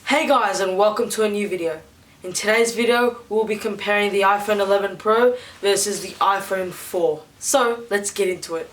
Hey guys, and welcome to a new video. In today's video, we'll be comparing the iPhone 11 Pro versus the iPhone 4. So, let's get into it.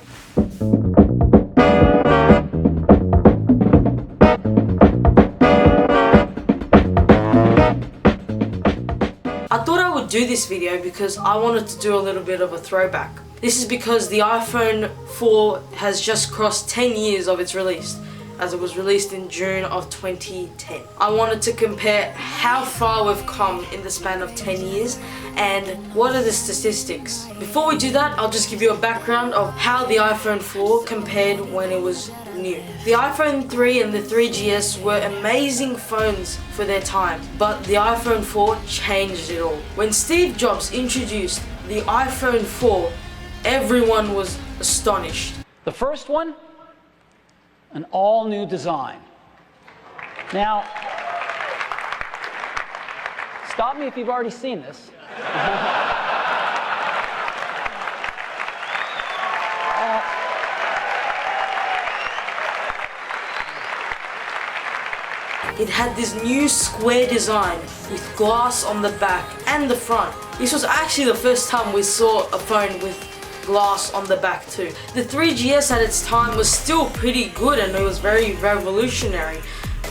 I thought I would do this video because I wanted to do a little bit of a throwback. This is because the iPhone 4 has just crossed 10 years of its release, as it was released in June of 2010. I wanted to compare how far we've come in the span of 10 years and what are the statistics. Before we do that, I'll just give you a background of how the iPhone 4 compared when it was new. The iPhone 3 and the 3GS were amazing phones for their time, but the iPhone 4 changed it all. When Steve Jobs introduced the iPhone 4, everyone was astonished. The first one, an all-new design. Now, stop me if you've already seen this. It had this new square design with glass on the back and the front. This was actually the first time we saw a phone with glass on the back too. The 3GS at its time was still pretty good and it was very revolutionary.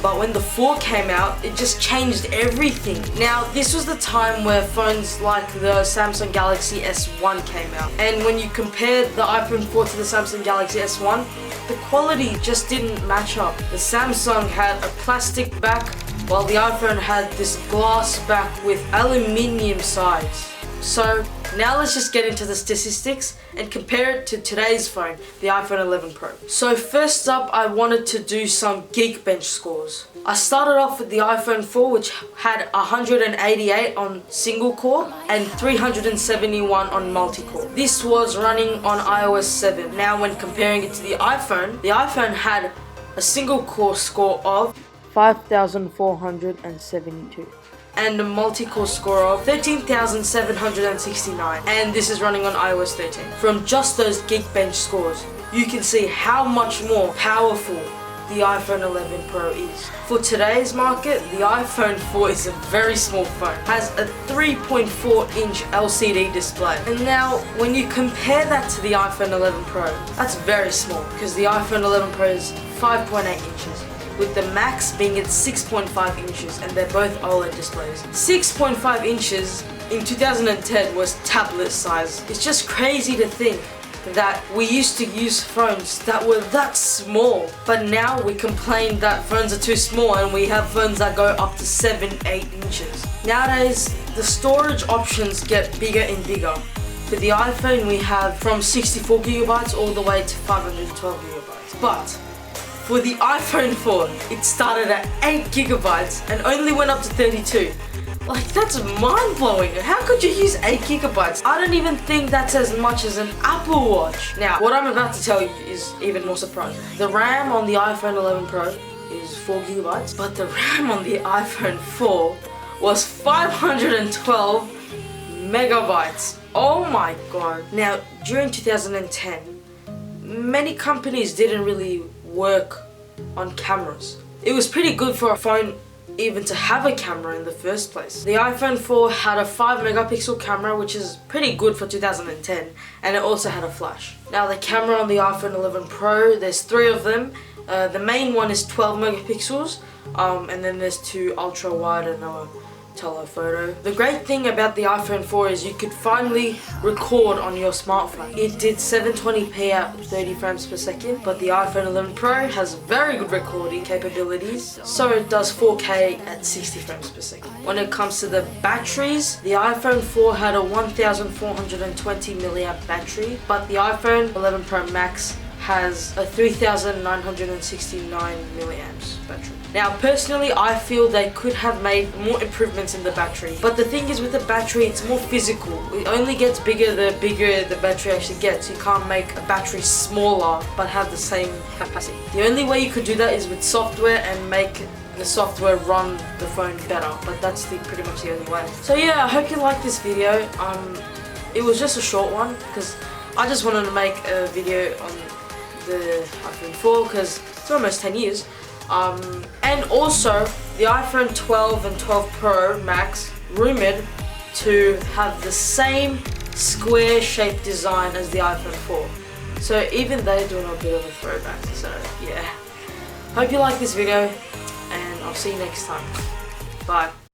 But when the 4 came out, it just changed everything. Now, this was the time where phones like the Samsung Galaxy S1 came out. And when you compared the iPhone 4 to the Samsung Galaxy S1, the quality just didn't match up. The Samsung had a plastic back, while the iPhone had this glass back with aluminium sides. So, now let's just get into the statistics and compare it to today's phone, the iPhone 11 Pro. So first up, I wanted to do some Geekbench scores. I started off with the iPhone 4, which had 188 on single core and 371 on multi-core. This was running on iOS 7. Now when comparing it to the iPhone had a single core score of 5,472. and a multi-core score of 13,769, and this is running on iOS 13. From just those Geekbench scores, you can see how much more powerful the iPhone 11 Pro is. For today's market, the iPhone 4 is a very small phone, has a 3.4-inch LCD display. And now, when you compare that to the iPhone 11 Pro, that's very small, because the iPhone 11 Pro is 5.8 inches. With the max being at 6.5 inches, and they're both OLED displays. 6.5 inches in 2010 was tablet size. It's just crazy to think that we used to use phones that were that small, but now we complain that phones are too small and we have phones that go up to 7-8 inches. Nowadays, the storage options get bigger and bigger. For the iPhone, we have from 64 gigabytes all the way to 512 gigabytes. But for the iPhone 4, it started at 8 gigabytes and only went up to 32. Like, that's mind-blowing. How could you use 8 gigabytes? I don't even think that's as much as an Apple Watch. Now, what I'm about to tell you is even more surprising. The RAM on the iPhone 11 Pro is 4 gigabytes, but the RAM on the iPhone 4 was 512 megabytes. Oh my god. Now, during 2010, many companies didn't really work on cameras. It was pretty good for a phone even to have a camera in the first place. The iPhone 4 had a 5 megapixel camera, which is pretty good for 2010, and it also had a flash. Now the camera on the iPhone 11 Pro, there's 3 of them. The main one is 12 megapixels, and then there's 2 ultra wide and a telephoto. The great thing about the iPhone 4 is you could finally record on your smartphone. It did 720p at 30 frames per second, but the iPhone 11 Pro has very good recording capabilities, so it does 4K at 60 frames per second. When it comes to the batteries, the iPhone 4 had a 1420 milliamp battery, but the iPhone 11 Pro Max has a 3969 milliamps battery. Now personally, I feel they could have made more improvements in the battery, but the thing is with the battery, it's more physical. It only gets bigger the battery actually gets. You can't make a battery smaller but have the same capacity. The only way you could do that is with software and make the software run the phone better, but that's pretty much the only way. So yeah, I hope you liked this video. It was just a short one because I just wanted to make a video on the iPhone 4 because it's almost 10 years. And also, the iPhone 12 and 12 Pro Max rumored to have the same square shaped design as the iPhone 4. So even they're doing a bit of a throwback. So yeah. Hope you like this video, and I'll see you next time. Bye.